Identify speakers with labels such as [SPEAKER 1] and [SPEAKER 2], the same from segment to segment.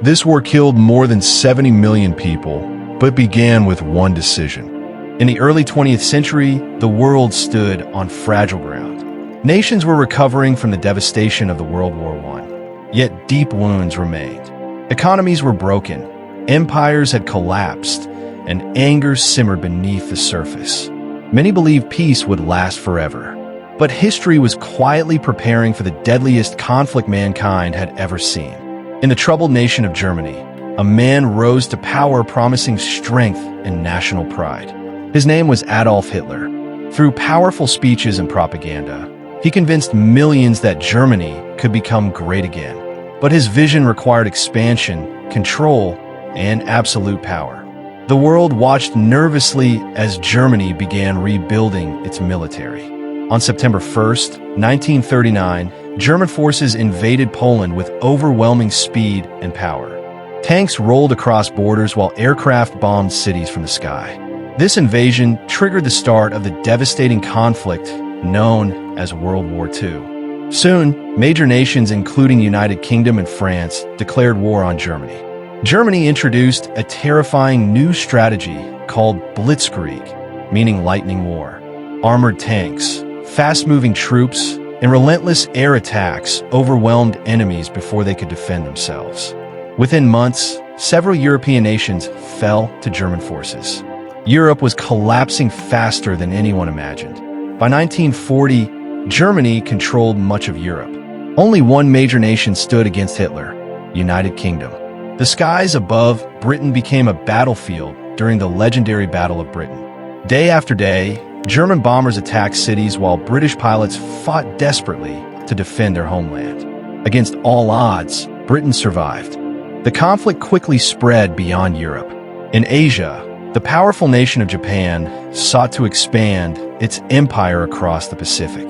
[SPEAKER 1] This war killed more than 70 million people, but began with one decision. In the early 20th century, the world stood on fragile ground. Nations were recovering from the devastation of the World War I, yet deep wounds remained. Economies were broken, empires had collapsed, and anger simmered beneath the surface. Many believed peace would last forever, but history was quietly preparing for the deadliest conflict mankind had ever seen. In the troubled nation of Germany, a man rose to power promising strength and national pride. His name was Adolf Hitler. Through powerful speeches and propaganda, he convinced millions that Germany could become great again. But his vision required expansion, control, and absolute power. The world watched nervously as Germany began rebuilding its military. On September 1st, 1939, German forces invaded Poland with overwhelming speed and power. Tanks rolled across borders while aircraft bombed cities from the sky. This invasion triggered the start of the devastating conflict known as World War II. Soon, major nations including the United Kingdom and France declared war on Germany. Germany introduced a terrifying new strategy called Blitzkrieg, meaning lightning war. Armored tanks, fast-moving troops, and relentless air attacks overwhelmed enemies before they could defend themselves. Within months, several European nations fell to German forces. Europe was collapsing faster than anyone imagined. By 1940, Germany controlled much of Europe. Only one major nation stood against Hitler, the United Kingdom. The skies above Britain became a battlefield during the legendary Battle of Britain. Day after day, German bombers attacked cities while British pilots fought desperately to defend their homeland. Against all odds, Britain survived. The conflict quickly spread beyond Europe. In Asia, the powerful nation of Japan sought to expand its empire across the Pacific.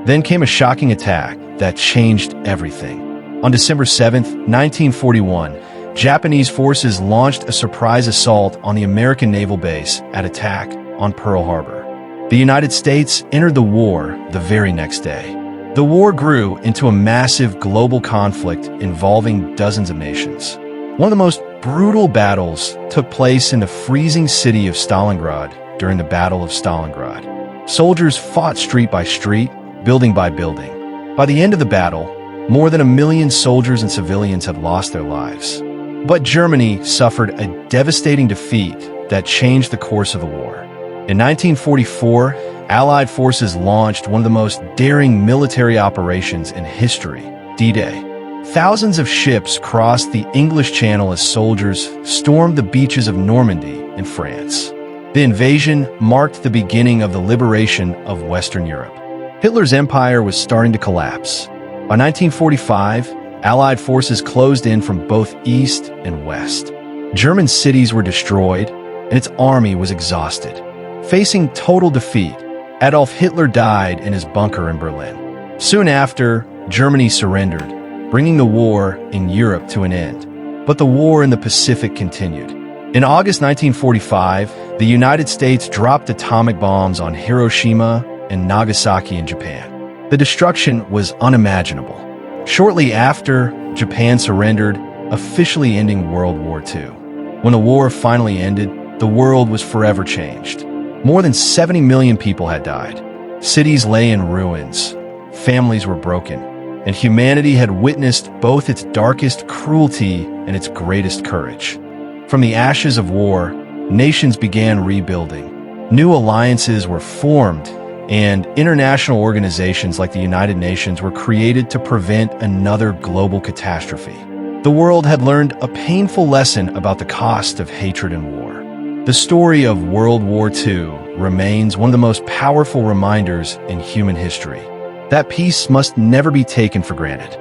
[SPEAKER 1] Then came a shocking attack that changed everything. On December 7, 1941, Japanese forces launched a surprise assault on the American naval base at attack on Pearl Harbor. The United States entered the war the very next day. The war grew into a massive global conflict involving dozens of nations. One of the most brutal battles took place in the freezing city of Stalingrad during the Battle of Stalingrad. Soldiers fought street by street, building by building. By the end of the battle, more than 1 million soldiers and civilians had lost their lives. But Germany suffered a devastating defeat that changed the course of the war. In 1944, Allied forces launched one of the most daring military operations in history, D-Day. Thousands of ships crossed the English Channel as soldiers stormed the beaches of Normandy in France. The invasion marked the beginning of the liberation of Western Europe. Hitler's empire was starting to collapse. By 1945, Allied forces closed in from both east and west. German cities were destroyed, and its army was exhausted. Facing total defeat, Adolf Hitler died in his bunker in Berlin. Soon after, Germany surrendered, bringing the war in Europe to an end. But the war in the Pacific continued. In August 1945, the United States dropped atomic bombs on Hiroshima and Nagasaki in Japan. The destruction was unimaginable. Shortly after, Japan surrendered, officially ending World War II. When the war finally ended, the world was forever changed. More than 70 million people had died. Cities lay in ruins. Families were broken. And humanity had witnessed both its darkest cruelty and its greatest courage. From the ashes of war, nations began rebuilding. New alliances were formed, and international organizations like the United Nations were created to prevent another global catastrophe. The world had learned a painful lesson about the cost of hatred and war. The story of World War II remains one of the most powerful reminders in human history. That peace must never be taken for granted.